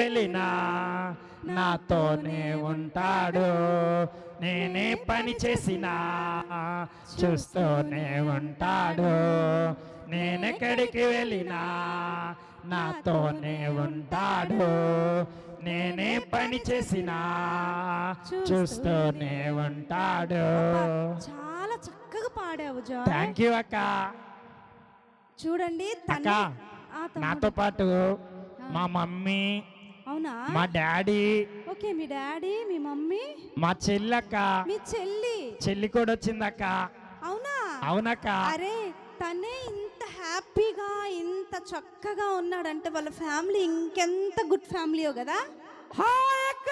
వెళ్ళినా నాతోనే ఉంటాడు. నేనే పని చేసినా చూస్తూనే ఉంటాడు. నేనెక్కడికి వెళ్ళినా నాతోనే ఉంటాడు. నేనే పని చేసినా చూస్తూనే ఉంటాడు. చాలా చక్కగా పాడావు జాయ్. థ్యాంక్ యూ అక్క. చూడండి అక్క నాతో పాటు మా మమ్మీ, అవునా, మా డాడీ, ఓకే, మీ డాడీ, మీ మమ్మీ, మా చెల్లక్క, మీ చెల్లి కూడా వచ్చిందక్క. అవునా? అవునక్క. అరే తనే ఇంత హ్యాపీగా ఇంత చక్కగా ఉన్నాడంటే వాళ్ళ ఫ్యామిలీ ఇంకెంత గుడ్ ఫ్యామిలీయో కదా. హాయ్ అక్క.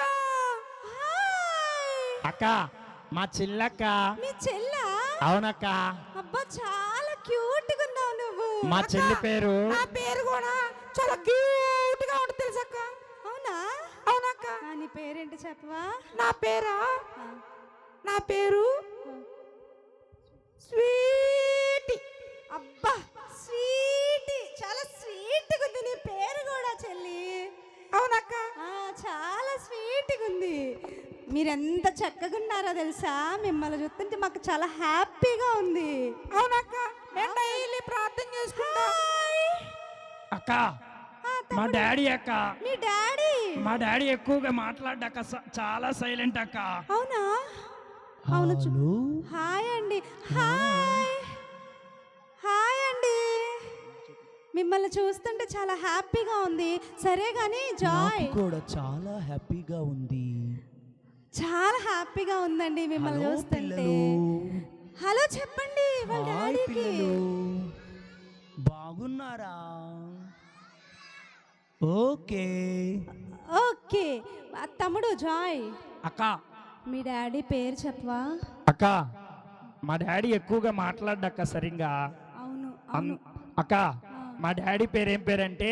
హాయ్ అక్క మా చెల్లక్క. మీ చెల్లా? అవునక్క. అబ్బా చాలా క్యూట్ గా ఉన్నావు నువ్వు. మా చెల్లి పేరు, నా పేరు కూడా చాలా క్యూట్ గా ఉంటుంది తెలుసక్క. అవునా? అవునక్క. నీ పేరేంటి చెప్పవా? నా పేరా? నా పేరు స్వీటీ. అబ్బా స్వీటీ, చాలా స్వీట్ గా ఉంది నీ పేరు కూడా చెల్లి. అవునక్క. చాలా స్వీట్ గా ఉంది. మీరెంత చక్కగా ఉన్నారో తెలుసా, మిమ్మల్ని చూస్తుంటే మాకు చాలా హ్యాపీగా ఉంది. అవునక్క, నేను డైలీ ప్రార్థన చేసుకుంటా. అక్క మా డాడీ అక్క. మీ డాడీ? మా డాడీ ఎక్కువగా మాట్లాడ్డాక చాలా సైలెంట్ అక్క. అవునా? అవును. హాయ్ అండి. హాయ్ హాయ్ అండి. మిమ్మల్ని చూస్తుంటే చాలా హ్యాపీగా ఉంది. సరే కానీ జాయ్ కూడా చాలా హ్యాపీగా ఉంది. చాలా హ్యాపీగా ఉందండి మిమ్మల్ని చూస్తుంటే. హలో చెప్పండి వాళ్ళ డాడీకి. బాగున్నారా? Okay okay. తమ్ముడు జాయ్, అక్క మీ డాడీ పేరు చెప్పవా? అక్క మా డాడీ ఎక్కువగా మాట్లాడ్డాక సరిగ్గా. అవును అవును. అక్క మా డాడీ పేరు ఏం పేరంటే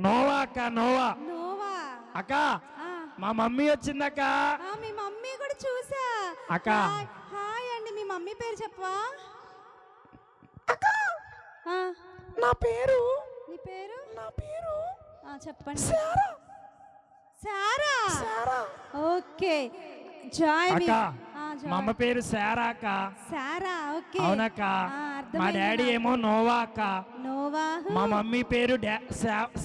నోవా అక్క. నోవా. నోవా. అక్క మా మమ్మీ వచ్చిందక్క. మీ మమ్మీ కూడా చూసా అక్క. హాయ్ అండి. మీ మమ్మీ పేరు చెప్పవా? అక్క నా పేరు, నీ పేరు? నా పేరు చెప్పండి. సారా. సారా. సారా. ఓకే జాయ్. అక్క మా అమ్మ పేరు సారా అక్క. సారా. ఓకే. అవునక్క. మా డాడీ ఏమో నోవా అక్క. నోవా. మా మమ్మీ పేరు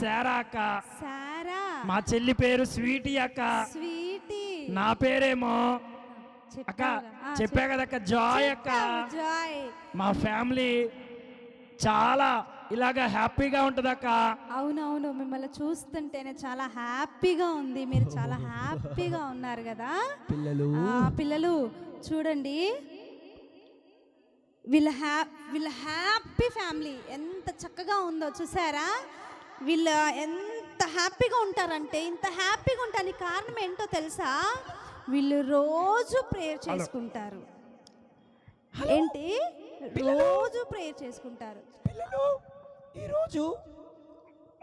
సారా అక్క. సారా. మా చెల్లి పేరు స్వీటీ అక్క. స్వీటీ. నా పేరేమో అక్క చెప్పా కదక్క జాయ్ అక్క. జాయ్. మా ఫ్యామిలీ చాలా ఇలాగా హ్యాపీగా ఉంటుందక్క. అవునవును, మిమ్మల్ని చూస్తుంటేనే చాలా హ్యాపీగా ఉంది. మీరు చాలా హ్యాపీగా ఉన్నారు కదా పిల్లలు. చూడండి వీళ్ళ హ్యాపీ ఫ్యామిలీ ఎంత చక్కగా ఉందో చూసారా. వీళ్ళు ఎంత హ్యాపీగా ఉంటారంటే, ఇంత హ్యాపీగా ఉండడానికి కారణం ఏంటో తెలుసా? వీళ్ళు రోజు ప్రేయర్ చేసుకుంటారు. ఏంటి? రోజు ప్రేయర్ చేసుకుంటారు. పిల్లలు ఈరోజు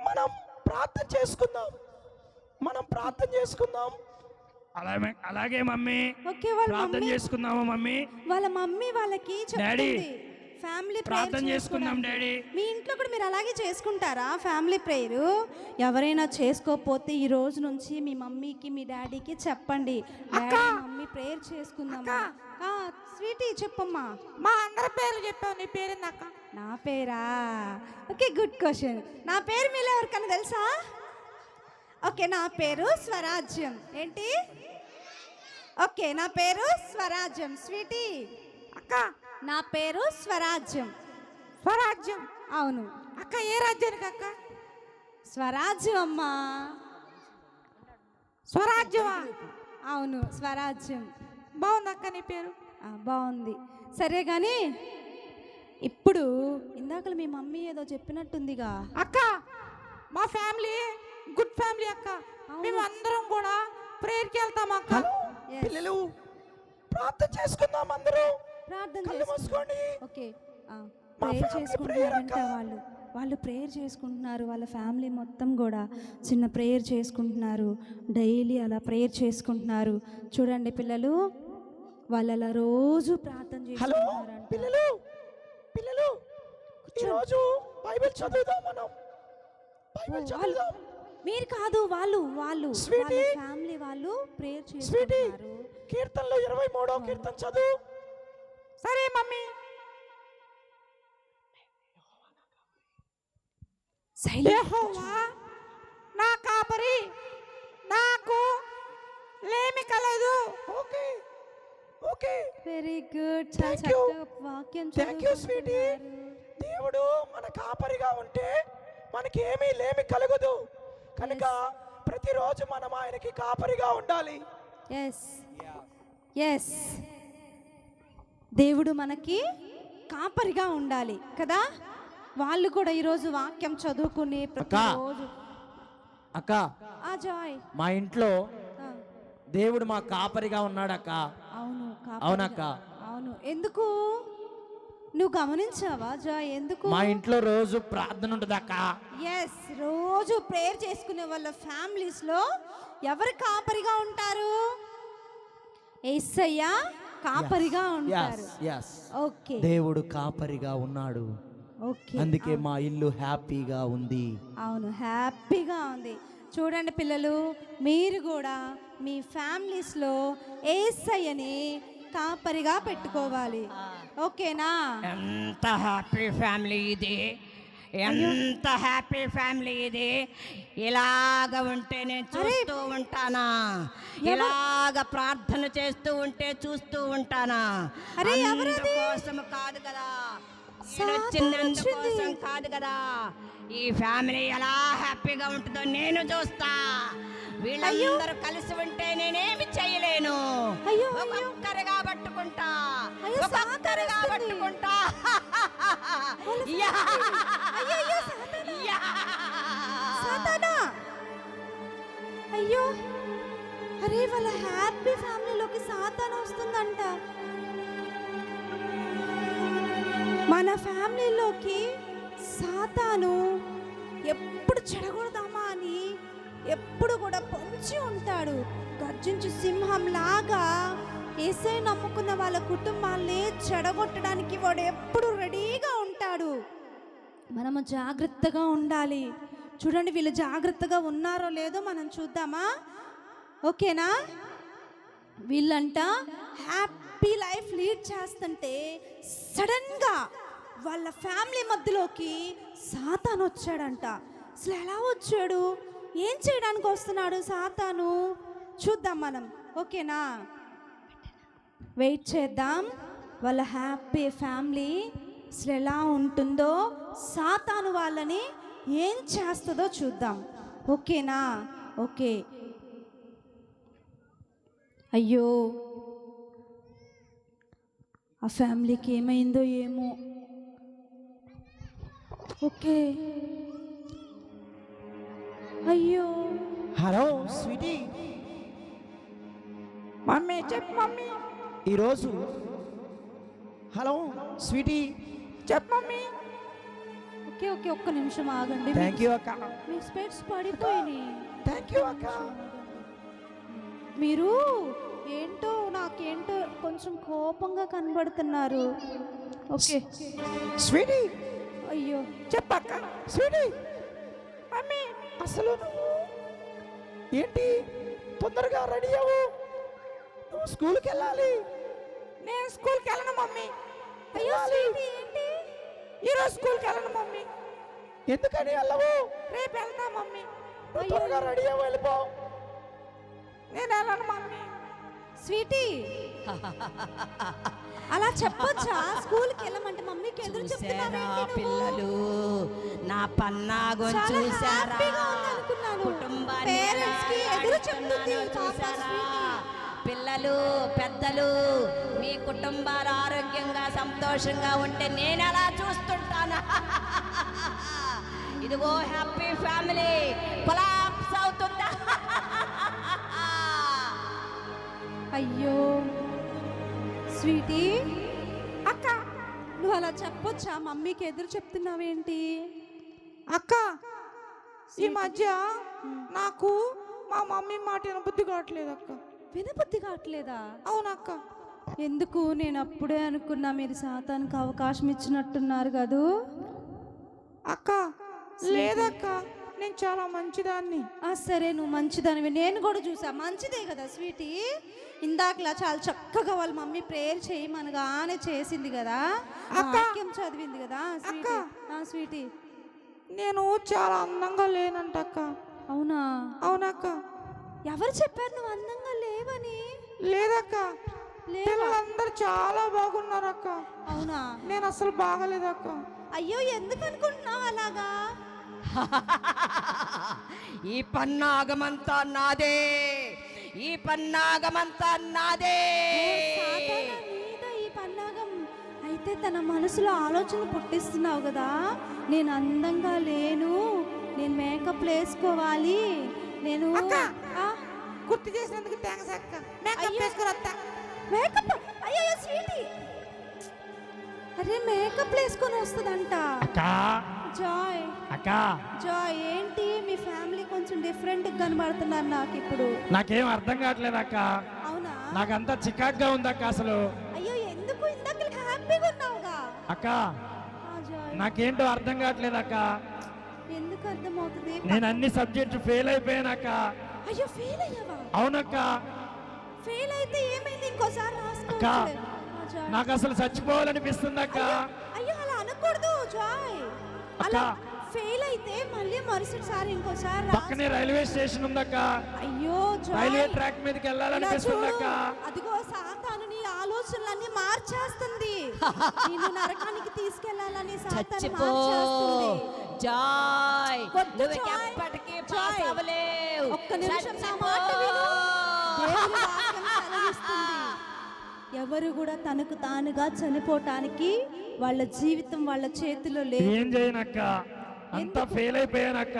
మనం ప్రార్థన చేసుకుందాం. అలాగే మమ్మీ. ఓకే. ప్రార్థన చేసుకుందామా మమ్మీ? వాళ్ళ మమ్మీ వాళ్ళకి డాడీ ఫ్యామిలీ ప్రార్థన చేసుకుందాం డాడీ. మీ ఇంట్లో కూడా మీరు అలాగే చేసుకుంటారా ఫ్యామిలీ ప్రేయర్? ఎవరైనా చేసుకోకపోతే ఈ రోజు నుంచి మీ మమ్మీకి మీ డాడీకి చెప్పండి, డాడీ మమ్మీ ప్రేయర్ చేసుకుందాం. స్వీటీ చెప్పమ్మా. మా అందరి పేర్లు చెప్పావు, నీ పేరేందక్క? నా పేరా? Okay, good question. నా పేరు మీలో ఎవరికన్నా తెలుసా? ఓకే, నా పేరు స్వరాజ్యం. ఏంటి? ఓకే, నా పేరు స్వరాజ్యం. స్వీటీ అక్క నా పేరు స్వరాజ్యం. స్వరాజ్యం? అవును అక్క. ఏ రాజ్యానికి అక్క? స్వరాజ్యం అమ్మా. స్వరాజ్యమా? అవును స్వరాజ్యం. బాగుంది అక్క నీ పేరు. బాగుంది. సరే కానీ ఇప్పుడు ఇందాక మీ మమ్మీ ఏదో చెప్పినట్టుందిగా అక్క. మా ఫ్యామిలీ గుడ్ ఫ్యామిలీ అక్క. మేము అందరం కూడా ప్రేయర్కి వెళ్తాం అక్క. పిల్లలు ప్రార్థన చేసుకుందాం అందరూ. ప్రార్థన చేసుకోండి. ఓకే, ప్రేయర్ చేసుకుంటున్నారంట వాళ్ళు ప్రేయర్ చేసుకుంటున్నారు. వాళ్ళ ఫ్యామిలీ మొత్తం కూడా చిన్న ప్రేయర్ చేసుకుంటున్నారు. డైలీ అలా ప్రేయర్ చేసుకుంటున్నారు. చూడండి పిల్లలు, వాళ్ళు అలా రోజు ప్రార్థన చేసుకుంటున్నారంట. పిల్లలు ఈరోజు బైబిల్ చదువుదాం. మనం బైబిల్ చదువుదాం. మీరు కాదు, వాళ్ళు వాళ్ళు స్వీటీ. ఫ్యామిలీ వాళ్ళు ప్రేయర్ స్వీటీ చేసుకుంటున్నారు. కీర్తనలో 23వ కీర్తన చదువు. సరే మమ్మీ. యెహోవా నా కాపరి, నాకు లేమి కలదు. Okay okay very good. చాలా Thank you. చక్కగా వాక్యం థ్యాంక్ యూ స్వీటీ. చదువుకుంటున్నారు. దేవుడు మన కాపరిగా ఉంటే మనకి ఏమీ లేమి కలగదు. కనుక ప్రతిరోజు మనం ఆయనకి కాపరిగా ఉండాలి. ఎస్ ఎస్, దేవుడు మనకి కాపరిగా ఉండాలి కదా. వాళ్ళు కూడా ఈరోజు వాక్యం చదువుకుని ప్రతిరోజు అక్క ఆ జాయ్ మా ఇంట్లో ఆ, దేవుడు మా కాపరిగా ఉన్నాడక్క. అవును అవునక్క. అవును. ఎందుకు నువ్వు గమనించావా జాయ్? ఎందుకు? మా ఇంట్లో రోజు ప్రార్థన ఉంటుంది అక్క. ఎస్, రోజు ప్రేయర్ చేసుకునే వాళ్ళ ఫ్యామిలీస్ లో ఎవరు కాపరిగా ఉంటారు? యేసయ్య కాపరిగా ఉంటారు. ఓకే దేవుడు కాపరిగా ఉన్నాడు, ఓకే. అందుకే మా ఇల్లు హ్యాపీగా ఉంది. అవును, హ్యాపీగా ఉంది. చూడండి పిల్లలు, మీరు కూడా మీ ఫ్యామిలీస్లో యేసయ్యని కాపరిగా పెట్టుకోవాలి. ఓకేనా? ఎంత హ్యాపీ ఫ్యామిలీ ఇది, ఎంత హ్యాపీ ఫ్యామిలీ ఇది. ఇలాగ ఉంటే నేను చూస్తూ ఉంటానా, ఇలాగ ప్రార్థన చేస్తూ ఉంటే చూస్తూ ఉంటానా. అరే, ఎవరది? అందుకోసం కాదు కదా, వచ్చినందుకోసం కాదు కదా. ఈ ఫ్యామిలీ ఎలా హ్యాపీగా ఉంటుందో నేను చూస్తా. వీళ్ళందరూ కలిసి ఉంటే నేనేమి చేయలేను. అయ్యో, ఒక్కొక్కరిగా పట్టుకుంటా, అయ్యో, ఒక్కొక్కరిగా సాతాను పట్టుకుంటా. యా! అయ్యయ్యో, యా! సాతానా! అయ్యో, అరే వాళ్ళ హ్యాపీ ఫ్యామిలీలోకి సాతాను వస్తుందంట. మన ఫ్యామిలీలోకి సాతాను ఎప్పుడు చెడగొడదామా అని ఎప్పుడు కూడా పొంచి ఉంటాడు. గర్జించు సింహం లాగా యేసే నమ్ముకున్న వాళ్ళ కుటుంబాల్ని చెడగొట్టడానికి వాడు ఎప్పుడు రెడీగా ఉంటాడు. మనము జాగ్రత్తగా ఉండాలి. చూడండి, వీళ్ళు జాగ్రత్తగా ఉన్నారో లేదో మనం చూద్దామా? ఓకేనా? వీళ్ళంట హ్యాపీ లైఫ్ లీడ్ చేస్తుంటే సడన్గా వాళ్ళ ఫ్యామిలీ మధ్యలోకి సాతాను వచ్చాడంట. అసలు ఎలా వచ్చాడు, ఏం చేయడానికి వస్తున్నాడు సాతాను? చూద్దాం మనం. ఓకేనా? వెయిట్ చేద్దాం. వాళ్ళ హ్యాపీ ఫ్యామిలీ అసలు ఎలా ఉంటుందో, సాతాను వాళ్ళని ఏం చేస్తుందో చూద్దాం. ఓకేనా? ఓకే. అయ్యో, ఆ ఫ్యామిలీకి ఏమైందో ఏమో. ఓకే. అయ్యో, హలో స్వీటీ, మమ్మీ చెప్పు మమ్మీ. ఈరోజు హలో స్వీటీ, చెప్పు మమ్మీ. ఓకే ఓకే, ఒక్క నిమిషం ఆగండి. థ్యాంక్ యూ అక్క. మీ స్పెట్స్ పడిపోయినాయి. థ్యాంక్ యూ అక్క. మీరు ఏంటో, నాకేంటో కొంచెం కోపంగా కనబడుతున్నారు. ఓకే. స్వీటీ, అయ్యో, చెప్పక్క. స్వీటీ, మమ్మీ, అసలు నువ్వు ఏంటి తొందరగా రెడీ అవ్వు, నువ్వు స్కూల్కి వెళ్ళాలి. నేను స్కూల్కి వెళ్ళను మమ్మీ. అయ్యో స్వీటీ, ఏంటి? ఈరోజు స్కూల్కి వెళ్ళను మమ్మీ. ఎందుకని వెళ్ళవు? రేపు వెళ్తా మమ్మీ. నువ్వు త్వరగా రెడీ అవ్వు, వెళ్ళిపో. నేను వెళ్ళను మమ్మీ. స్వీటీ, అలా చెప్పొచ్చా? స్కూల్కి వెళ్ళమంటే మమ్మీకి ఎదురు చూసారా చెప్తున్నావేంటి పిల్లలు, నా పన్నాగం చాలా చూసారా? హ్యాపీగా ఉందనుకున్నాను. కుటుంబాన్ని ఎలా Parents కి ఎదురు చెప్తుంది ఆడిస్తున్నానో పాప చూసారా? స్వీటీ. పిల్లలు, పెద్దలు, మీ కుటుంబాలు ఆరోగ్యంగా సంతోషంగా ఉంటే నేను అలా చూస్తుంటాను. ఇదిగో హ్యాపీ ఫ్యామిలీ కొలాప్స్ అవుతుందా? అయ్యో స్వీటీ, అక్క, నువ్వు అలా చెప్పొచ్చా? మమ్మీకి ఎదురు చెప్తున్నావేంటి? అక్క, ఈ మధ్య నాకు మా మమ్మీ మాట వినబుద్ధి కావట్లేదు అక్క. వినబుద్ధి కావట్లేదా? అవునక్క. ఎందుకు? నేను అప్పుడే అనుకున్నా మీరు సాతానికి అవకాశం ఇచ్చినట్టున్నారు కదూ. అక్క లేదక్క, నేను చాలా మంచిదాన్ని. సరే నువ్వు మంచిదానివి, నేను కూడా చూసా, మంచిదే కదా స్వీటీ. ఇందాకలా చాలా చక్కగా వాళ్ళ మమ్మీ ప్రేయర్ చేయమనగానే చేసింది కదా, వాక్యం చదివింది కదా స్వీటీ. స్వీటీ నేను చాలా అందంగా లేనంట అక్క. అవునా? అవునక్క. ఎవరు చెప్పారు నువ్వు అందంగా లేవని? లేదక్క, లేవా? పిల్లలందరూ చాలా బాగున్నారు అక్క. అవునా? నేను అసలు బాగలేదక్క. అయ్యో ఎందుకు అనుకుంటున్నావు అలాగా? ఈ పన్నాగమంతా నాదే, ఈ పన్నాగమంతా నాదే. సాతానా నీదా ఈ పన్నాగం? అయితే తన మనసులో ఆలోచన పుట్టిస్తున్నావు కదా, నేను అందంగా లేను, నేను మేకప్ వేసుకోవాలి, నేను గుర్తు చేసినందుకు థ్యాంక్స్ అక్క. మేకప్ వేసుకుని వస్తా. మేకప్? అయ్యో స్వీటీ, అరే మేకప్ వేసుకొని వస్తుందంట. జాయ్ జాయ్ ఏంటి మీ ఫ్యామిలీ కొంచెం డిఫరెంట్ కనబడుతున్నారు నాకు ఇప్పుడు. నాకేం అర్థం కావట్లేదు అక్క. అవునా? నాకంతా చికాగ్గా ఉంది అక్క అసలు. అయ్యో ఎందుకు? ఇందాక హ్యాపీగా ఉన్నావుగా. అక్క జాయ్ నాకేంటో అర్థం కావట్లేదు అక్క. ఎందుకు అర్థమవుతుంది? నేను అన్ని సబ్జెక్టు ఫెయిల్ అయిపోయాను అక్క. అయ్యో ఫెయిల్ అయ్యావా? అవునక్క. ఫెయిల్ అయితే ఏమైంది? ఇంకోసారి అక్క నాకు అసలు చచ్చిపోవాలనిపిస్తుంది అక్క. అయ్యో అలా అనకూడదు జాయ్. అలా ఫెయిల్ అయితే మళ్ళీ మరుసటిసారి ఇంకోసారి పక్కనే రైల్వే స్టేషన్ ఉందక్క. అయ్యో జాయ్, రైల్వే ట్రాక్ మీదకి వెళ్ళాలనిపిస్తుంది అక్క. అదిగో సాతాను నీ ఆలోచనలన్నీ మార్చేస్తుంది. నిన్ను నరకానికి తీసుకెళ్లాలని సాతాను చచ్చిపో మార్చేస్తుంది. జాయ్, వద్దు నువ్వు జాయ్. ఎప్పటికీ జాయ్, పాస్ అవ్వలేవు. ఒక్క నిమిషం నా చచ్చిపో. మాట విను. దేవుని వాక్యం సెలవిస్తుంది, ఎవరు కూడా తనకు తానుగా చనిపోవటానికి వాళ్ళ జీవితం వాళ్ళ చేతిలో లేదు. ఏం చేయనక్క, అంతా ఫెయిల్ అయిపోయానక్క.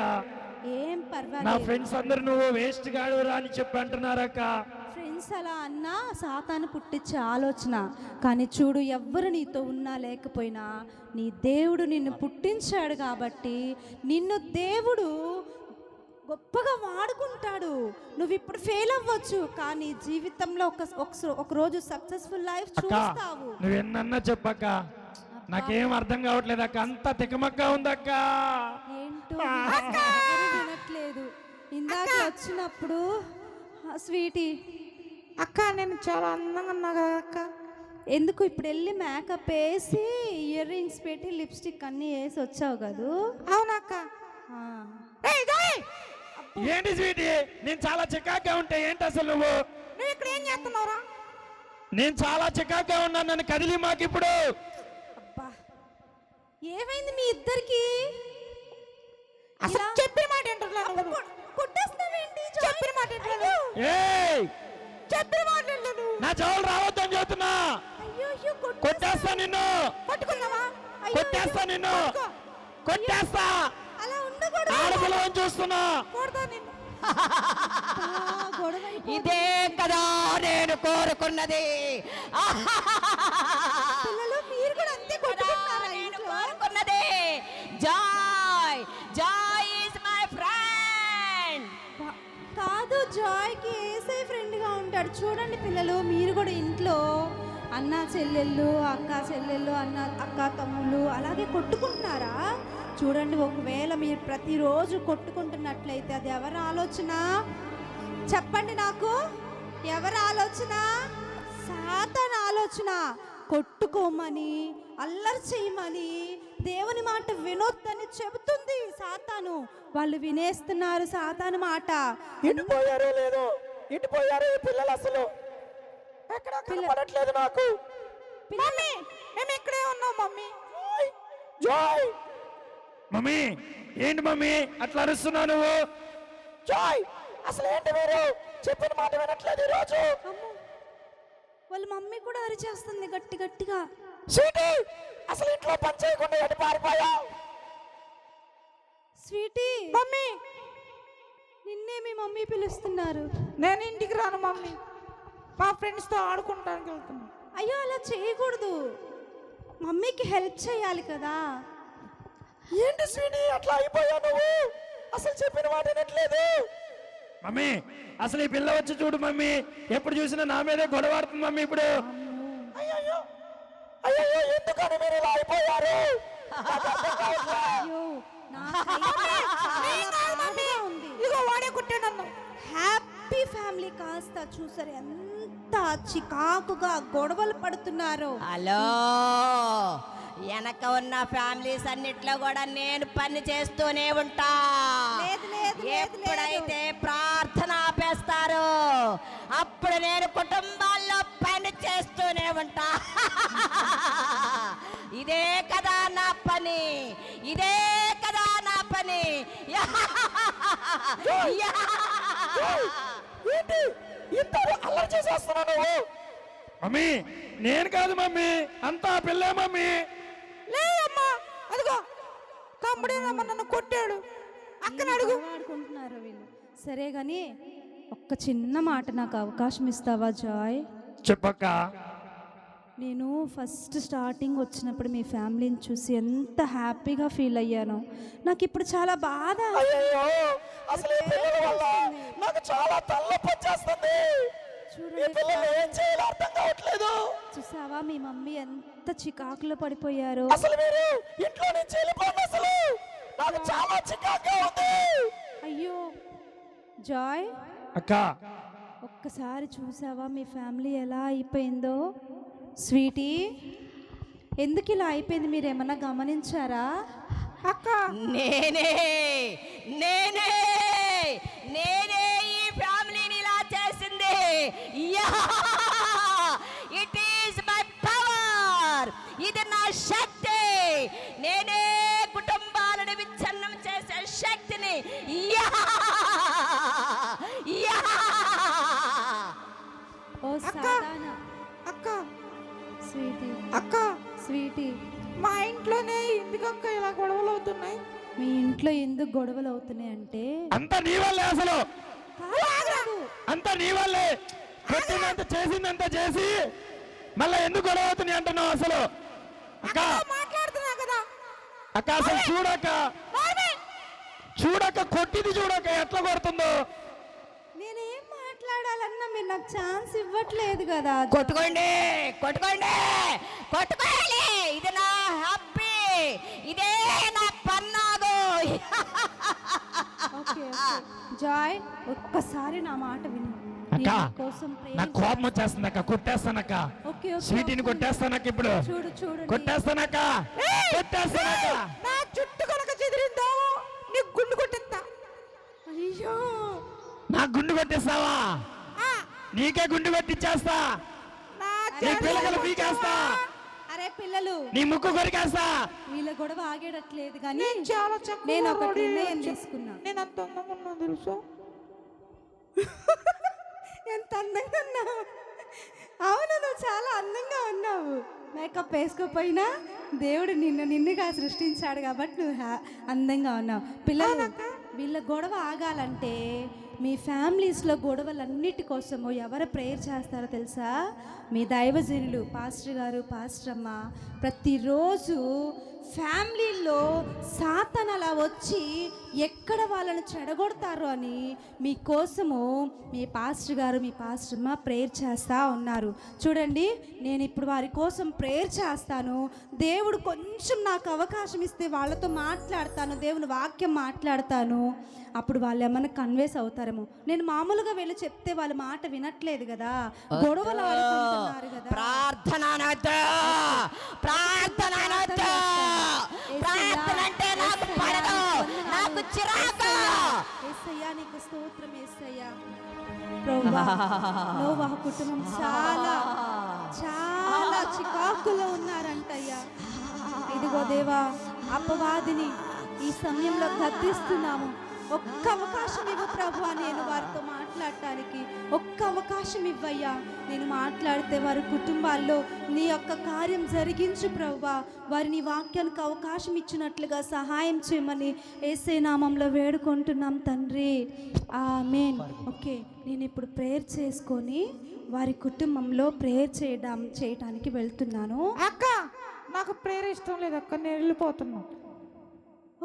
ఏం నా పర్వాలేదు. ఫ్రెండ్స్ అందరు నువ్వు వేస్ట్ గాడురా అని చెప్పి అంటున్నారక్క. ఫ్రెండ్స్ అలా అన్నా సాతాను పుట్టించే ఆలోచన. కానీ చూడు, ఎవ్వరు నీతో ఉన్నా లేకపోయినా నీ దేవుడు నిన్ను పుట్టించాడు కాబట్టి నిన్ను దేవుడు గొప్పగా వాడుకుంటాడు. నువ్వు ఇప్పుడు ఫెయిల్ అవ్వచ్చు, కానీ జీవితంలో ఒక రోజు సక్సెస్ఫుల్ లైఫ్ చూస్తావు. నువ్వు ఎన్నన్నా చెప్పక్క, నాకేం అర్థం కావట్లేదు అక్క. అంత తికమక్క ఉందక్క. ఏంటో ఎవరు వినట్లేదు. ఇందాక వచ్చినప్పుడు స్వీటీ అక్క నేను చాలా అందంగా ఉన్నా కదా అక్క. ఎందుకు ఇప్పుడు వెళ్ళి మేకప్ వేసి ఇయర్ రింగ్స్ పెట్టి లిప్స్టిక్ అన్నీ వేసి వచ్చావు కదూ? అవునక్క. ఏంటి స్వీటీ, నేను చాలా చికాగ్గా ఉంటే ఏంటి అసలు నువ్వు ఇక్కడ ఏం చేస్తున్నావురా? నేను చాలా చికాగ్గా ఉన్నాను, నన్ను కదిలి మాకు ఇప్పుడు. అబ్బా ఏమైంది మీ ఇద్దరికి? అసలు చెప్పిన మాట ఏంటో కొట్టేస్తావేంటి? చెప్పిన మాట ఏంటో ఏయ్, చెప్పిన మాట ఏంటో నా జోలు రావద్దని చెబుతున్నా. అయ్యో కొట్టేస్తా నిన్ను, పట్టుకున్నావా? కొట్టేస్తా నిన్ను, కొట్టేస్తా. అలా ఉండకూడదు. ఆడపిల్లని చూస్తున్నా. కొడతా నిన్ను. గొడవ ఇదే కదా నేను కోరుకున్నది. పిల్లలు మీరు కూడా అంతే కొట్టుకుంటున్నారా నేను ఇంట్లో? కోరుకున్నది. Joy, Joy is my friend. కాదు, జాయ్కి ఏసై ఫ్రెండ్గా ఉంటాడు. చూడండి పిల్లలు, మీరు కూడా ఇంట్లో అన్న చెల్లెళ్ళు, అక్క చెల్లెళ్ళు, అక్క తమ్ముళ్ళు అలాగే కొట్టుకుంటున్నారా? చూడండి, ఒకవేళ మీరు ప్రతిరోజు కొట్టుకుంటున్నట్లయితే అది ఎవరి ఆలోచన చెప్పండి నాకు? ఎవరి ఆలోచన? సాతాను ఆలోచన. కొట్టుకోమని, అల్లరి చేయమని, దేవుని మాట వినొద్దని చెబుతుంది సాతాను. వాళ్ళు వినేస్తున్నారు సాతాను మాట. ఇంటిపోయారో లేదో, ఇంటిపోయారో ఈ పిల్లలు అసలు ఎక్కడ కనపడట్లేదు నాకు. మమ్మీ మేము ఇక్కడే ఉన్నాం మమ్మీ. జాయ్, మమ్మీ ఏంటి మమ్మీ అట్లా అరుస్తున్నావు నువ్వు? జాయ్, అసలు ఏంటి మీరు చెప్పిన మాట వినట్లేదు ఈరోజు. అమ్మో, వాళ్ళ మమ్మీ కూడా అరిచేస్తుంది గట్టి గట్టిగా. స్వీటీ, అసలు ఇంట్లో పని చేయకుండా ఎటు పారిపోయావు? స్వీటీ, మమ్మీ నిన్నే మీ మమ్మీ పిలుస్తున్నారు. నేను ఇంటికి రాను మమ్మీ, మా ఫ్రెండ్స్తో ఆడుకుంటానికి వెళ్తున్నా. అయ్యో అలా చేయకూడదు, మమ్మీకి హెల్ప్ చేయాలి కదా. ఏంటి స్వీటీ అట్లా అయిపోయావు నువ్వు? అసలు చెప్పిన మాట వినట్లేదు. మమ్మీ అసలు ఈ పిల్ల వచ్చి చూడు మమ్మీ, ఎప్పుడు చూసినా నా మీదే గొడవాడుతుంది మమ్మీ ఇప్పుడు. అయ్యో అయ్యో, ఎందుకని మీరు ఇలా అయిపోయారు? నాకు అర్థం కావట్లే. అయ్యో నాకైతే చాలా బాధగా ఉంది. ఇదిగో వాడే కుట్టాడు నన్ను. హ్యాపీ ఫ్యామిలీ కాస్త చూసారు ఎంత చికాకుగా గొడవలు పడుతున్నారో. హలో, వెనక ఉన్న ఫ్యామిలీస్ అన్నిట్లో కూడా నేను పని చేస్తూనే ఉంటా. లేదు, లేదు, లేదు, ఎప్పుడైతే ప్రార్థన ఆపేస్తారో అప్పుడు నేను కుటుంబాల్లో పని చేస్తూనే ఉంటా. ఇదే కదా నా పని, ఇదే కదా నా పని. ఏంటి ఇంత అల్లరి చేసేస్తున్నావు నువ్వు? మమ్మీ నేను కాదు మమ్మీ, అంతా ఆ పిల్లే మమ్మీ. లేదమ్మా, అదిగో తమ్ముడేనమ్మా నన్ను కొట్టాడు. అక్కని అడుగు. ఆడుకుంటున్నారు వీళ్ళు. సరే గాని ఒక్క చిన్న మాట నాకు అవకాశం ఇస్తావా జాయ్? చెప్పక్క. నేను ఫస్ట్ స్టార్టింగ్ వచ్చినప్పుడు మీ ఫ్యామిలీని చూసి ఎంత హ్యాపీగా ఫీల్ అయ్యాను. నాకు ఇప్పుడు చాలా బాధ. అయ్యో అసలు ఈ పిల్లల వల్ల నాకు చాలా తలనొప్పి వచ్చేస్తుంది. ఈ పిల్లలు ఏం చేయాలో అర్థం కావట్లేదు. చూసావా మీ మమ్మీ ఎంత చికాకులో పడిపోయారు. అసలు మీరు ఇంట్లో నుంచి వెళ్ళిపోండి. అసలు నాకు చాలా చికాకుగా ఉంది. అయ్యో జాయ్, అక్క ఒక్కసారి చూసావా మీ ఫ్యామిలీ ఎలా అయిపోయిందో? స్వీటీ, ఎందుకు ఇలా అయిపోయింది మీరు ఏమన్నా గమనించారా? అక్క నేనే నేనే నేనే ఈ ఫ్యామిలీని ఇలా చేసింది. It is my power. ఇది నా శక్తి. నేనే కుటుంబాలను విచ్ఛిన్నం చేసే శక్తిని. ఓ అక్క. సాధారణ అక్క స్వీటీ, అక్క స్వీటీ, మా ఇంట్లోనే ఎందుకక్క ఇలా గొడవలు అవుతున్నాయి? మీ ఇంట్లో ఎందుకు గొడవలు అవుతున్నాయి అంటే అంత నీ వల్లే, అసలు కాదు. అంత నీ వల్లే. పెట్టినంత చేసిందంత చేసి మళ్ళీ ఎందుకు గొడవ అవుతున్నాయి అంటున్నావు అసలు? అక్క మాట్లాడుతున్నా కదా. అక్క అసలు చూడక్క, చూడక్క కొట్టిది చూడక్క ఎట్లా కొడుతుందో. నేనేం మాట్లాడాలన్నా మీరు నాకు ఛాన్స్ ఇవ్వట్లేదు కదా. కొట్టుకోండి కొట్టుకోండి కొట్టుకోవాలి. ఇది నా హ్యాపీ, ఇదే నా పన్నాగు. Okay, okay. జాయ్, ఒక్కసారి నా మాట విను. అక్క నేను కోసం నాకు కోపం వచ్చేస్తుంది అక్క, కొట్టేస్తానక్క. ఓకే, ఓకే, స్వీటీని ఓకే. కొట్టేస్తానక్క, ఇప్పుడు చూడు చూడండి. కొట్టేస్తానక్క, కొట్టేస్తానక్క. నా చుట్టూ కనుక చెదిరిందో నీ గుండు కొట్టిస్తా. అయ్యో, నాకు గుండు కొట్టిస్తావా? నీకే గుండు కొట్టిచ్చేస్తా. నా నీ పిల్లలు పీకేస్తా. అరే పిల్లలు, నీ ముక్కు కొరికేస్తా. వీళ్ళ గొడవ ఆగేటట్లేదు కానీ నేను చాలా చక్కగా నేను ఒక రెడీ నిర్ణయం అయ్యి తీసుకున్నా. నేను అంత అందంగా ఉన్నా తెలుసా? ఎంత అందంగా ఉన్నావు. అవును, నువ్వు చాలా అందంగా ఉన్నావు. మేకప్ వేసుకోపోయినా దేవుడు నిన్నుగా సృష్టించాడు కాబట్టి నువ్వు అందంగా ఉన్నావు. పిల్లలు, వీళ్ళ గొడవ ఆగాలంటే మీ ఫ్యామిలీస్లో గొడవలన్నిటి కోసము ఎవరు ప్రేయర్ చేస్తారో తెలుసా? మీ దైవజనులు పాస్టర్ గారు, పాస్టర్ అమ్మ ప్రతిరోజు ఫ్యామిలీలో సాతాను అలా వచ్చి ఎక్కడ వాళ్ళని చెడగొడతారో అని మీకోసము మీ పాస్టర్ గారు, మీ పాస్టర్ అమ్మ ప్రేయర్ చేస్తూ ఉన్నారు. చూడండి, నేను ఇప్పుడు వారి కోసం ప్రేయర్ చేస్తాను. దేవుడు కొంచెం నాకు అవకాశం ఇస్తే వాళ్ళతో మాట్లాడతాను, దేవుని వాక్యం మాట్లాడతాను. అప్పుడు వాళ్ళు ఏమన్నా కన్వేస్ అవుతారేమో. నేను మామూలుగా వెళ్ళి చెప్తే వాళ్ళ మాట వినట్లేదు కదా, గొడవలు ఆడుకుంటున్నారు కదా. ప్రార్థన అనొద్దు, ప్రార్థన అనొద్దు. ప్రార్థన అంటే నాకు పడదు, నాకు చిరాకు. యేసయ్యా, నీకు స్తోత్రం యేసయ్యా. ప్రభువా, నోవహు కుటుంబం చాలా చాలా చికాకులో ఉన్నారంటయ్యా. ఇదిగో దేవా, అపవాదిని ఈ సమయంలో గద్దిస్తున్నాము. ఒక్క అవకాశం ఇవ్వు ప్రభువా, నేను వారితో మాట్లాడటానికి ఒక్క అవకాశం ఇవ్వయ్యా. నేను మాట్లాడితే వారి కుటుంబాల్లో నీ యొక్క కార్యం జరిగించు ప్రభువా. వారిని వాక్యానికి అవకాశం ఇచ్చినట్లుగా సహాయం చేయమని యేసయ్య నామంలో వేడుకుంటున్నాం తండ్రి, ఆమేన్. ఓకే, నేను ఇప్పుడు ప్రేయర్ చేసుకొని వారి కుటుంబంలో ప్రేయర్ చేయడానికి వెళ్తున్నాను. అక్క నాకు ప్రేయర్ ఇష్టం లేదు అక్క, నేను వెళ్ళిపోతున్నా.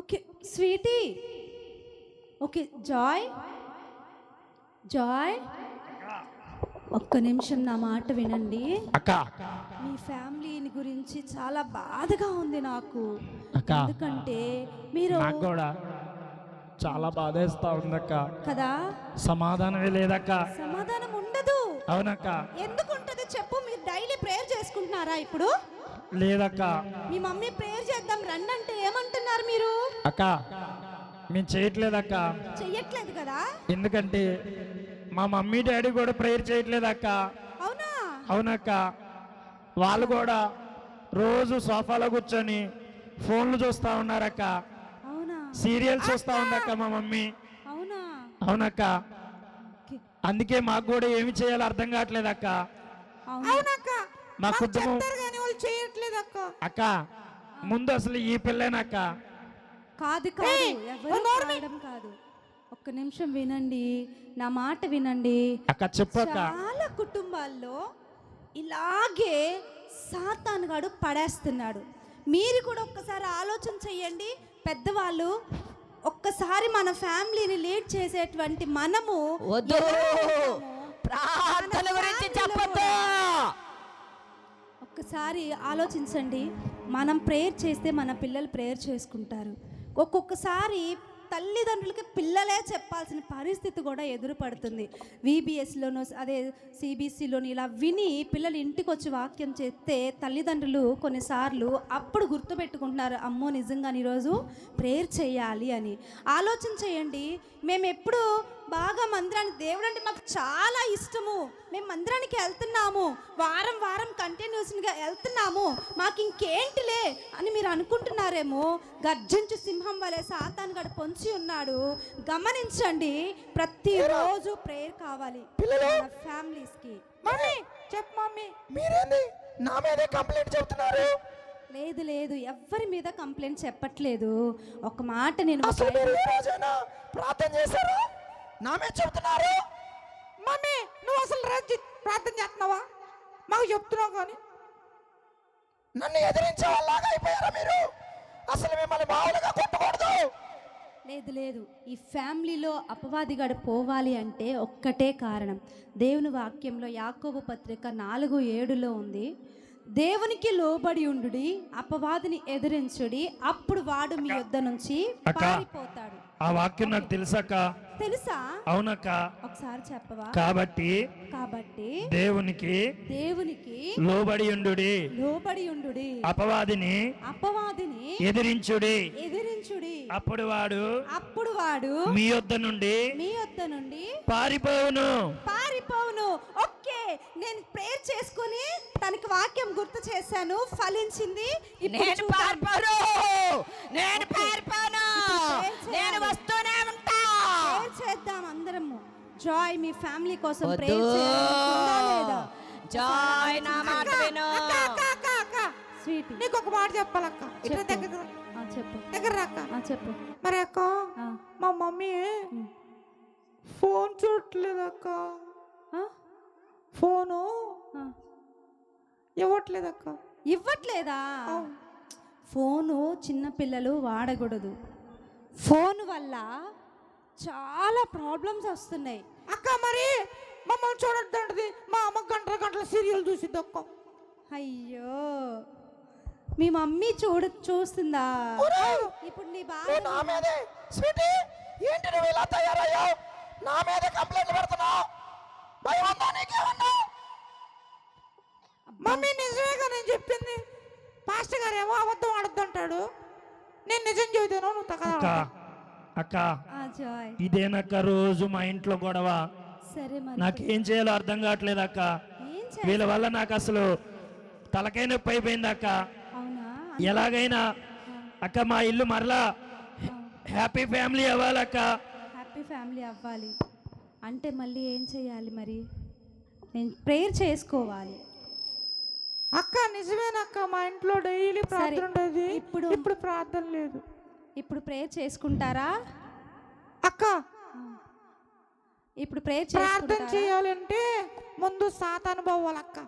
Okay sweetie, okay Joy, Joy ఒక్క నిమిషం నా మాట వినండి. అక్క మీ ఫ్యామిలీని గురించి చాలా బాధగా ఉంది నాకు. అక్క. ఎందుకంటే మీరు నాకు కూడా చాలా బాధేస్తా ఉందక్క. కదా, సమాధానమే లేదక్క. సమాధానం ఉండదు. అవునక్క. ఎందుకు ఉంటది చెప్పు? మీరు డైలీ ప్రేయర్ చేసుకుంటున్నారా ఇప్పుడు? లేదక్క. మీ మమ్మీ ప్రేయర్ చేద్దాం రండి అంటే ఏమంటున్నారు మీరు? అక్క మేము చేయట్లేదక్క. చెయ్యట్లేదు కదా? ఎందుకంటే మా మమ్మీ డాడీ కూడా ప్రేయర్ చేయట్లేదక్క. అవునా? అవునక్క. వాళ్ళు కూడా రోజు సోఫాలో కూర్చొని ఫోన్లు చూస్తా ఉన్నారక్క. అవునా? సీరియల్స్ చూస్తా ఉందక్క మా మమ్మీ. అవునా? అవునక్క. ఓకే. అందుకే మాకు కూడా ఏమి చేయాలో అర్థం కావట్లేదక్క. అవునా? అవునక్క, మా మాకు కుటుంబం చెప్తారు కానీ వాళ్ళు చేయట్లేదు అక్క. అక్క ముందు అసలు ఈ పిల్లేనక్క. కాదు కాదు, ఎవరు కావడం కాదు. ఒక్క నిమిషం వినండి, నా మాట వినండి. అక్క చెప్పు అక్క. చాలా కుటుంబాల్లో ఇలాగే సాతానుగాడు పడేస్తున్నాడు. మీరు కూడా ఒక్కసారి ఆలోచన చెయ్యండి. పెద్దవాళ్ళు ఒక్కసారి మన ఫ్యామిలీని లీడ్ చేసేటువంటి మనము వద్దు, ఎలా ఉంటామో, ప్రార్థన గురించి చెప్పొద్దు. ఒక్కసారి ఆలోచించండి. మనం ప్రేయర్ చేస్తే మన పిల్లలు ప్రేయర్ చేసుకుంటారు. ఒక్కొక్కసారి తల్లిదండ్రులకి పిల్లలే చెప్పాల్సిన పరిస్థితి కూడా ఎదురుపడుతుంది. VBSలోనో అదే CBSCలోని ఇలా విని పిల్లలు ఇంటికి వచ్చి వాక్యం చేస్తే తల్లిదండ్రులు కొన్నిసార్లు అప్పుడు గుర్తుపెట్టుకుంటున్నారు, అమ్మో నిజంగా ఈరోజు ప్రేయర్ చేయాలి అని. ఆలోచన చేయండి. మేము ఎప్పుడు బాగా మందిరానికి, దేవుడు అంటే మాకు చాలా ఇష్టము, మేము మందిరానికి వెళ్తున్నాము, వారం వారం కంటిన్యూస్గా వెళ్తున్నాము, మాకు ఇంకేంటిలే అని మీరు అనుకుంటున్నారేమో. గర్జించు సింహం వలె సాతాను గడు పొంచి ఉన్నాడు. గమనించండి, ప్రతిరోజు ప్రేయర్ కావాలి పిల్లలు. ఫ్యామిలీస్కి. మమ్మీ చెప్పు మమ్మీ. మీరేంది నా మీదే కంప్లైంట్ చెప్తున్నారు? లేదు లేదు, ఎవ్వరి మీద కంప్లైంట్ చెప్పట్లేదు. ఒక మాట నేను అసలు మీరు ఏ రోజైనా ప్రార్థన చేశారా? నా మీద చెబుతున్నారు. మమ్మీ నువ్వు అసలు రోజు ప్రార్థన చేస్తున్నావా? మాకు చెప్తున్నావు కానీ. నన్ను ఎదిరించే వాళ్ళలాగా అయిపోయారా మీరు? అసలు మిమ్మల్ని మామూలుగా కొట్టకూడదు. లేదు లేదు, ఈ ఫ్యామిలీలో అపవాదిగాడు పోవాలి అంటే ఒక్కటే కారణం. దేవుని వాక్యంలో యాకోబు పత్రిక 4:7 ఉంది, దేవునికి లోబడి ఉండుడి, అపవాదిని ఎదిరించుడి, అప్పుడు వాడు మీ యొద్ద నుంచి అక్క. పారిపోతాడు. ఆ వాక్యం నాకు తెలుసక్క. తెలుసా? అవునక్క. ఒకసారి చెప్పవా? కాబట్టి దేవునికి లోబడి ఉండుడి, లోబడి ఉండుడి, అపవాదిని ఎదిరించుడి, అప్పుడు వాడు మీ యొద్ద నుండి పారిపోవును. ఓకే, నేను ప్రేయర్ చేసుకుని తనకి వాక్యం గుర్తు చేశాను, ఫలించింది. నేను పారిపోను, నేను పారిపోను, నేను వస్తూనే ఉంటా. ప్రేయర్ చేద్దాం అందరము. జాయ్ మీ ఫ్యామిలీ కోసం వద్దు. ప్రేయర్ చేయాలనుకుందా లేదా? జాయ్ నా మాట విను. అక్క స్వీటీ, నీకు ఒక మాట చెప్పాలక్క. ఇట్లా చెప్పు. దగ్గర చెప్పు. దగ్గర అక్క. చెప్పు. మరి అక్క, ఆ. మా మమ్మీ ఫోన్ చూడట్లేదు అక్క. ఆ? ఫోను ఆ. ఇవ్వట్లేదు అక్క. ఇవ్వట్లేదా? ఫోను చిన్నపిల్లలు వాడకూడదు. ఫోన్ వల్ల చాలా ప్రాబ్లమ్స్ వస్తున్నాయి అక్క. మరి మమ్మల్ని చూడొద్దంటది, మా అమ్మ గంటల గంటల సీరియల్ చూసిద్ది అక్క. అయ్యో, మీ మమ్మీ చూస్తుందా? ఇప్పుడు నీ బాగా నా మీదే స్వీటీ, ఏంటి నువ్వు ఇలా తయారయ్యావు? నా మీద కంప్లైంట్ పెడుతున్నావు? భయం ఉందా నీకేమన్నా? మమ్మీ నిజమేగా నేను చెప్పింది. పాస్టర్ గారు ఏమో అబద్ధం ఆడొద్దంటాడు, నేను నిజం చెబుతాను నువ్వు అక్క తగ్గ. అక్క జాయ్. ఇదేనక్క రోజు మా ఇంట్లో గొడవ. సరే మరి నాకేం చేయాలో అర్థం కావట్లేదు అక్క. ఏం వీళ్ళ వల్ల నాకు అసలు తలకాయ నొప్పి అయిపోయింది అక్క. అవునా? ఎలాగైనా అక్క మా ఇల్లు మరలా హ్యాపీ ఫ్యామిలీ అవ్వాలక్క. హ్యాపీ ఫ్యామిలీ అవ్వాలి అంటే మళ్ళీ ఏం చేయాలి మరి? నేను ప్రేయర్ చేసుకోవాలి. అక్క నిజమేనక్క, మా ఇంట్లో డైలీ ప్రార్థన ఉండేది. ఇప్పుడు ప్రార్థన లేదు. ఇప్పుడు ప్రేయర్ చేసుకుంటారా అక్క? ఇప్పుడు ప్రేయర్ ప్రార్థన చేయాలంటే ముందు సాతాను పోవాలక్క.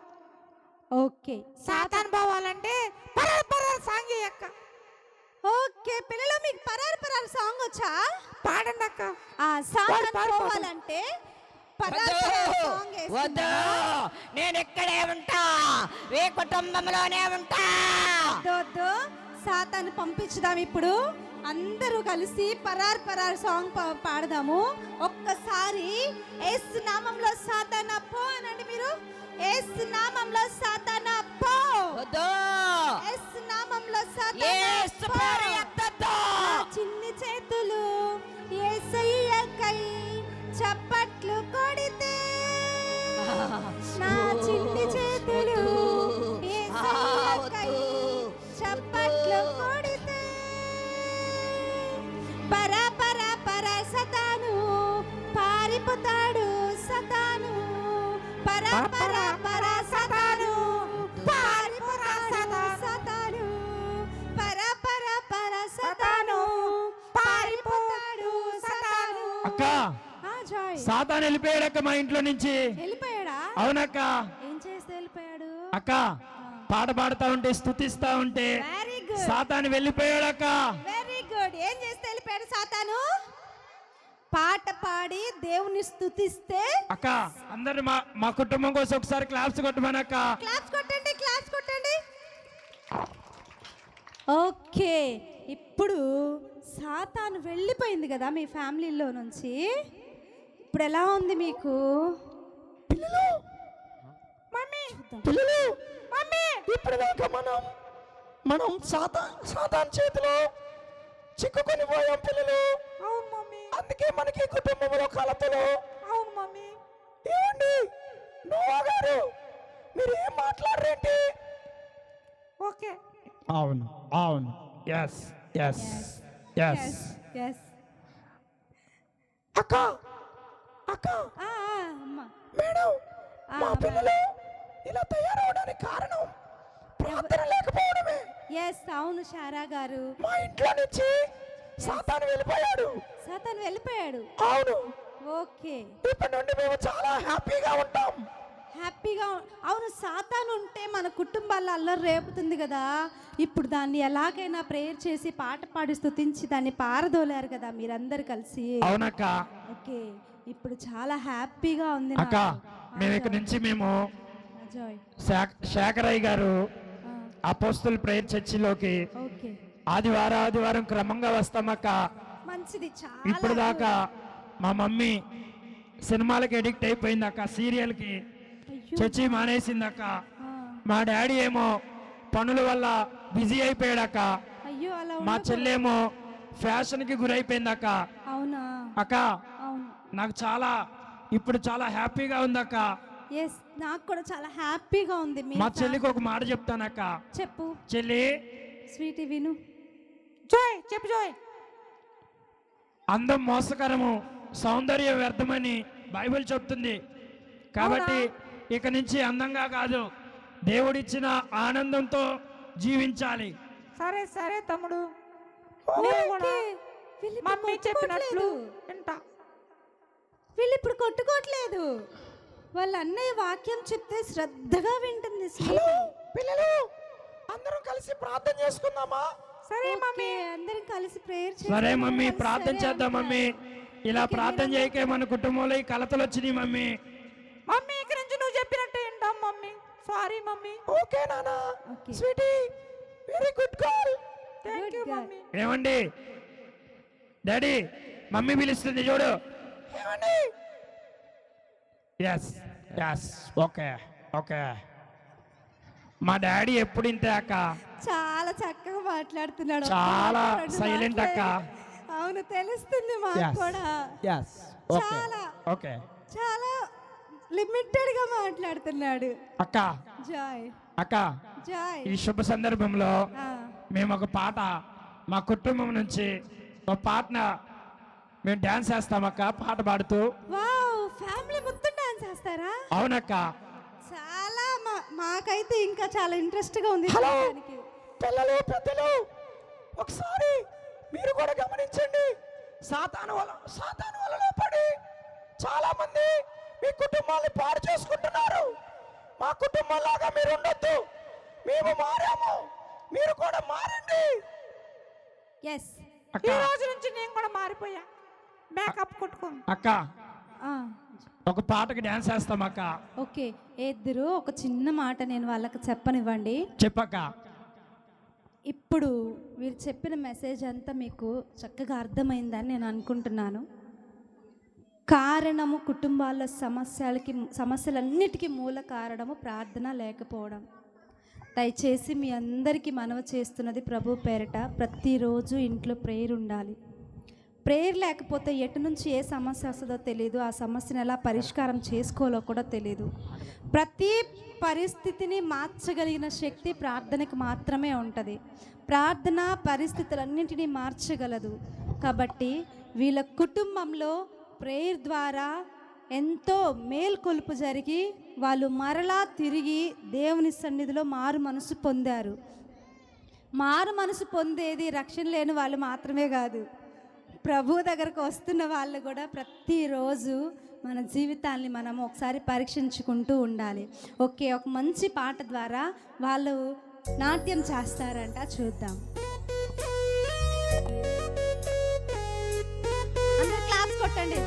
ఓకే, సాతాను పోవాలంటే పరారు పరారు సాంగ్ అక్క. ఓకే పిల్లలు, మీకు పరారు పరారు సాంగ్ వచ్చా? పాడండి అక్క. సాతాను పోవాలంటే పరార్ వద్దు పరార్ సాంగ్ వద్దు, వేస్తున్నావా? నేను ఇక్కడే ఉంటా, ఈ కుటుంబంలోనే ఉంటా. వద్దు, సాతాను పంపించుదాం ఇప్పుడు. అందరూ కలిసి పరార్ పరార్ సాంగ్ పాడదాము. ఒక్కసారి యేసు నామంలో సాతానా పో అనండి మీరు. యేసు నామంలో సాతానా పో. వద్దు, యేసు నామంలో సాతానా యేసు పో. పేరు ఎత్తొద్దు. నా చిన్ని చేతులు యేసయ్యకై చప్పట్లు కొడితే, నా చిన్ని చేతులు యేసయ్యకై చప్పట్లు కొడితే, పర పర పర సతాను పారిపోతాడు, సతాను పర పర పర సతాను పారిపోతాడు, సతాను పర పర పర సతాను పారిపోతాడు, సతాను. అక్క జాయ్ సాతాను వెళ్ళిపోయాడక్క మా ఇంట్లో నుంచి. వెళ్ళిపోయాడా? అవునక్క. ఏం చేస్తే వెళ్ళిపోయాడు? అక్క పాట పాడుతా ఉంటే స్తుతిస్తా ఉంటే వెరీ గుడ్, సాతాను వెళ్ళిపోయాడక్క. Very good. ఏం చేస్తే వెళ్ళిపోయాడు సాతాను? పాట పాడి దేవుని స్తుతిస్తే. అక్క అందరు మా కుటుంబం కోసం ఒకసారి క్లాప్స్ కొట్టమనక్క. క్లాప్స్ కొట్టండి, క్లాప్స్ కొట్టండి. ఓకే, ఇప్పుడు సాతాను వెళ్ళిపోయింది కదా మీ ఫ్యామిలీలో నుంచి. ఇప్పుడు ఎలా ఉంది మీకు? పిల్లలు ఇప్పుడు దాకా మనం సాతాన్ చేతిలో చిక్కుకొని పోయాం పిల్లలు. అవును మమ్మీ, అందుకే మనకి కుటుంబంలో కలతలు. అవును మమ్మీ. ఏమండి నోవా గారు, మీరు ఏం మాట్లాడరేంటి? ఓకే. అవును అవును, ఎస్ ఎస్ ఎస్. ఎస్. అక్క అక్క అమ్మా, మేడం, మా అమ్మా. పిల్లలు ఇలా తయారవడానికి కారణం ప్రార్థన లేకపోవడమే. ఎస్, అవును శారా గారు. మా ఇంట్లో నుంచి సాతాను వెళ్ళిపోయాడు. సాతాను వెళ్ళిపోయాడు. అవును, ఓకే, ఇప్పటి నుండి మేము చాలా హ్యాపీగా ఉంటాం. హ్యాపీగా అవును. సాతాను ఉంటే మన కుటుంబాల్లో అల్లరి రేపుతుంది కదా. ఇప్పుడు దాన్ని ఎలాగైనా ప్రేయర్ చేసి పాట పాడి స్తుతించి దాన్ని పారదోలారు కదా మీరందరు కలిసి. అవునక్క. ఓకే, ఇప్పుడు చాలా హ్యాపీగా ఉంది అక్క నాకు. మేము ఇక్కడ నుంచి మేము జాయ్. శేఖరయ్య గారు అపోస్తుల ప్రేయర్ చర్చిలోకి ఓకే, ఆదివారం క్రమంగా వస్తామక్క. మంచిది. చాలా ఇప్పుడు దాకా మా మమ్మీ సినిమాలకి ఎడిక్ట్ అయిపోయిందక్క, సీరియల్కి. అయ్యో. చర్చి మానేసిందక్క. ఆ, మా డాడీ ఏమో పనుల వల్ల బిజీ అయిపోయాడక్క. అయ్యో అలా మా ఉండకూడదు. చెల్లేమో ఫ్యాషన్కి గురైపోయిందక్క. అవునా? అక్క అవును. నాకు ఇప్పుడు చాలా హ్యాపీగా ఉందక్క. ఎస్, నాకు కూడా చాలా హ్యాపీగా ఉంది. మీ మా చెల్లికి ఒక మాట చెప్తానక్క. చెప్పు చెల్లి, స్వీటీ, విను. జాయ్ చెప్పు జాయ్. అందం మోసకరము, సౌందర్యం వ్యర్థమని బైబిల్ చెప్తుంది. కాబట్టి ఇక నుంచి అందంగా కాదు, దేవుడిచ్చిన ఆనందంతో జీవించాలి. సరే సరే తమ్ముడు, నేను కూడా ఓకే, వీళ్ళు ఇప్పుడు మమ్మీ చెప్పినట్లు కొట్టుకోవట్లేదు. వింటా. వీళ్ళు ఇప్పుడు కొట్టుకోవట్లేదు. వాళ్ళ అన్నయ్య వాక్యం చెప్తే శ్రద్ధగా వింటుంది స్వీటీ. పిల్లలు అందరం కలిసి ప్రార్థన చేసుకుందామా? సరే మమ్మీ. ఓకే, అందరం కలిసి ప్రేయర్ సరే మమ్మీ, ప్రార్థన చేద్దాం మమ్మీ. ఇలా ప్రార్థన చేయకే మన కుటుంబంలో ఈ కలతలు వచ్చినాయి మమ్మీ. మమ్మీ ఇక నుంచి నువ్వు చెప్పినట్టు వింటాం మమ్మీ. Sorry mummy. ఓకే నానా. Okay. Sweetie, very good call. Thank you Good girl. Mummy. ఏమండి డాడీ, మమ్మీ పిలుస్తుంది చూడు. ఏమండి? Yes yes, okay okay. మా డాడీ ఎప్పుడు ఇంతే అక్క, చాలా చక్కగా మాట్లాడుతున్నాడు. చాలా ఒక్క మాట, రెండు silent మాటలే. అక్క. అవును, తెలుస్తుంది మాకు కూడా. ఎస్ ఓకే చాలా. ఓకే. చాలా లిమిటెడ్ గా మాట్లాడుతున్నాడు. అక్క జాయ్, అక్క జాయ్. ఈ శుభ సందర్భంలో ఆ, మేము ఒక పాట మా కుటుంబం నుంచి ఒక పాటన మేము డాన్స్ చేస్తామక్క, పాట పాడుతూ. వావ్, ఫ్యామిలీ మొత్తం డాన్స్ చేస్తారా? అవునక్క. చాలా మాకైతే ఇంకా చాలా ఇంట్రెస్ట్ గా ఉంది హలో చూడడానికి. పిల్లలు పెద్దలు, ఒకసారి మీరు కూడా గమనించండి. సాతాను వలలో పడి చాలా మంది మీ కుటుంబాన్ని పాడు చేసుకుంటున్నారు. మా కుటుంబంలాగా మీరు ఉండొద్దు. మేము మారాము, మీరు కూడా మారండి. ఎస్. అక్క ఈ రోజు నుంచి నేను కూడా మారిపోయా. బ్యాకప్ కొట్టుకోను. అక్క ఆ, ఒక పాటకి డ్యాన్స్ వేస్తాం అక్క. ఓకే, ఇద్దరు ఒక చిన్న మాట నేను వాళ్ళకి చెప్పనివ్వండి. చెప్పక్క. ఇప్పుడు వీరు చెప్పిన మెసేజ్ అంతా మీకు చక్కగా అర్థమైందని నేను అనుకుంటున్నాను. కారణము కుటుంబాల్లో సమస్యలన్నిటికీ మూల కారణము ప్రార్థన లేకపోవడం. దయచేసి మీ అందరికీ మనవి చేస్తున్నది ప్రభు పేరట, ప్రతిరోజు ఇంట్లో ప్రేయర్ ఉండాలి. ప్రేయర్ లేకపోతే ఎటు నుంచి ఏ సమస్య వస్తుందో తెలియదు, ఆ సమస్యను ఎలా పరిష్కారం చేసుకోవాలో కూడా తెలియదు. ప్రతి పరిస్థితిని మార్చగలిగిన శక్తి ప్రార్థనకు మాత్రమే ఉంటుంది. ప్రార్థన పరిస్థితులన్నింటినీ మార్చగలదు. కాబట్టి వీళ్ళ కుటుంబంలో ప్రేయర్ ద్వారా ఎంతో మేల్కొలుపు జరిగి వాళ్ళు మరలా తిరిగి దేవుని సన్నిధిలో మారు మనసు పొందారు. మారు మనసు పొందేది రక్షణ లేని వాళ్ళు మాత్రమే కాదు, ప్రభు దగ్గరకు వస్తున్న వాళ్ళు కూడా ప్రతిరోజు మన జీవితాన్ని మనం ఒకసారి పరీక్షించుకుంటూ ఉండాలి. ఓకే, ఒక మంచి పాట ద్వారా వాళ్ళు నాట్యం చేస్తారంట, చూద్దాం. అందరూ క్లాప్స్ కొట్టండి.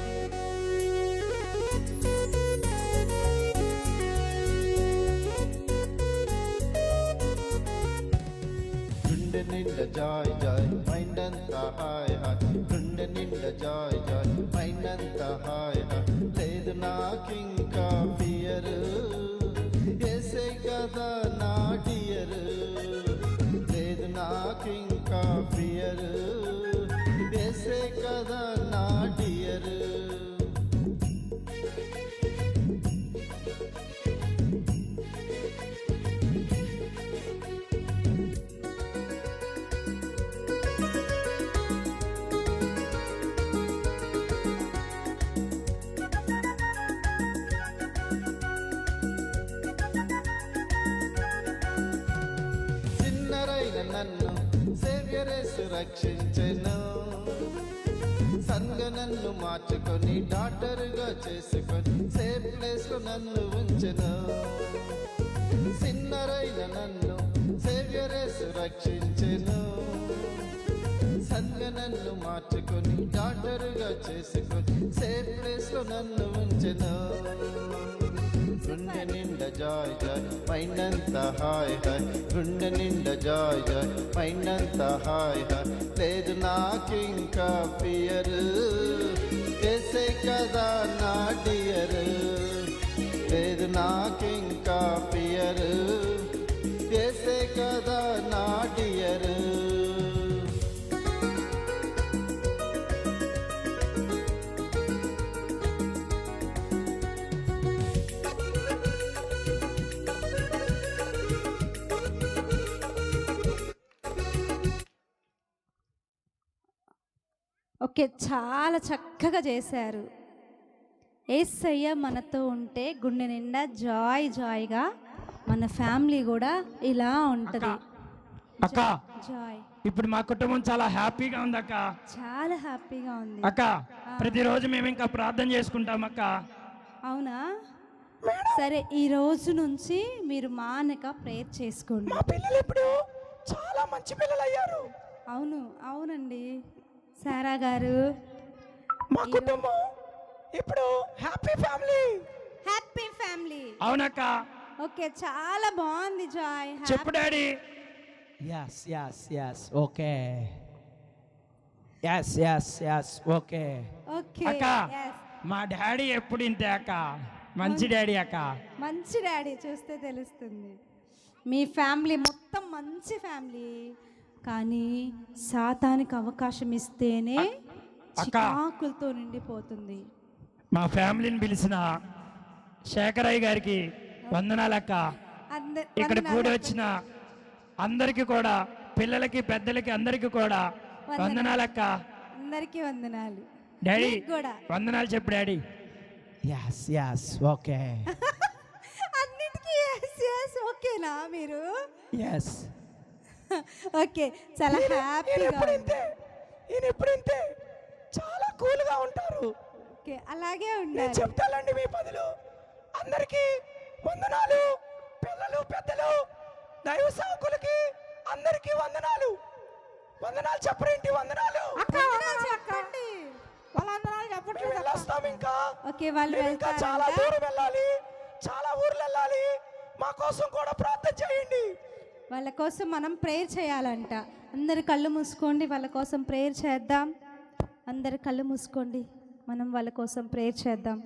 గుండె నిండా జాయ్ జాయ్ మైండ్ అంతా హాయ్ హాయ్, గుండె నిండా జాయ్ జాయ్ మైండ్ అంతా హాయ్ హాయ్, లేదు నాకింకా ఫియర్, యేసే కదా నా డియర్, లేదు నాకింకా ఫియర్, యేసే కదా నా డియర్. నన్ను సేవ్యరేసు రక్షించెను, సంగ నన్ను మార్చుకొని డాక్టర్గా చేసుకొని సేఫ్ ప్లేస్లో నన్ను ఉంచెను. సిన్నరైన నన్ను సేవ్యరేసు రక్షించెను, సంగ నన్ను మార్చుకొని డాక్టర్గా చేసుకొని సేఫ్ ప్లేస్లో నన్ను ఉంచెను. గుండె నిండా జాయ్ జాయ్ మైండ్ అంతా హాయ్ హాయ్, గుండె నిండా జాయ్ జాయ్ మైండ్ అంతా హాయ్ హాయ్, లేదు నాకింకా ఫియర్, యేసే కదా నా డియర్, లేదు నాకింకా ఫియర్, యేసే కదా నా డియర్. ఓకే, చాలా చక్కగా చేశారు. యేసయ్య మనతో ఉంటే గుండె నిండా జాయ్గా మన ఫ్యామిలీ కూడా ఇలా ఉంటుంది. అక్క, జాయ్. ఇప్పుడు మా కుటుంబం చాలా హ్యాపీగా ఉంది అక్క. చాలా హ్యాపీగా ఉంది అక్క, ప్రతిరోజు మేము ఇంకా ప్రార్థన చేసుకుంటాం అక్క. అవునా? సరే, ఈ రోజు నుంచి మీరు మానక ప్రేయర్ చేసుకోండి. మా పిల్లలు ఇప్పుడు చాలా మంచి పిల్లలు అయ్యారు. అవునండి సారా గారు, మా కుటుంబం ఇప్పుడు హ్యాపీ ఫ్యామిలీ. అవునక్క. ఓకే, చాలా బాగుంది జాయ్. చెప్పు daddy. yes okay yes okay అక్క, మా డాడీ ఎప్పుడు ఇంతే అక్క, మంచి డాడీ అక్క. మంచి డాడీ, చూస్తే తెలుస్తుంది. మీ ఫ్యామిలీ మొత్తం మంచి ఫ్యామిలీ, కానీ సాతానికి అవకాశం ఇస్తేనే చికాకులతో నిండిపోతుంది. మా ఫ్యామిలీని పిలిచిన శేఖరయ్య గారికి వందనాలక్క. ఇక్కడ కూడి వచ్చిన అందరికి కూడా, పిల్లలకి పెద్దలకి అందరికి కూడా వందనాలక్క. అందరికీ వందనాలు. డాడీ కూడా వందనాలు చెప్పు డాడీ. yes okay అన్నిటికీ ఓకేనా మీరు? yes ఓకే, చాలా హ్యాపీగా ఎప్పుడు ఇంతే చాలా కూల్గా ఉంటారు. ఓకే, అలాగే నేను ఉండాలి. చెప్తానండి మీ బదులు. అందరికీ వందనాలు, పిల్లలు పెద్దలు దైవ సేవకులకి అందరికీ వందనాలు. వందనాలు చెప్పరేంటి? వందనాలు చెప్పండి. వాళ్ళందరూ మేము చెప్పట్లేదు అక్క. వెళ్ళొస్తాం ఇంకా. ఓకే, వాళ్ళు మేము ఇంకా చాలా వెళ్తారంట. దూరం వెళ్ళాలి, చాలా ఊర్లు వెళ్ళాలి. మా కోసం కూడా ప్రార్థన చేయండి. వాళ్ళ కోసం మనం ప్రేయర్ చేయాలంట. అందరు కళ్ళు మూసుకోండి, వాళ్ళ కోసం ప్రేయర్ చేద్దాం. అందరు కళ్ళు మూసుకోండి, మనం వాళ్ళ కోసం ప్రేయర్ చేద్దాం.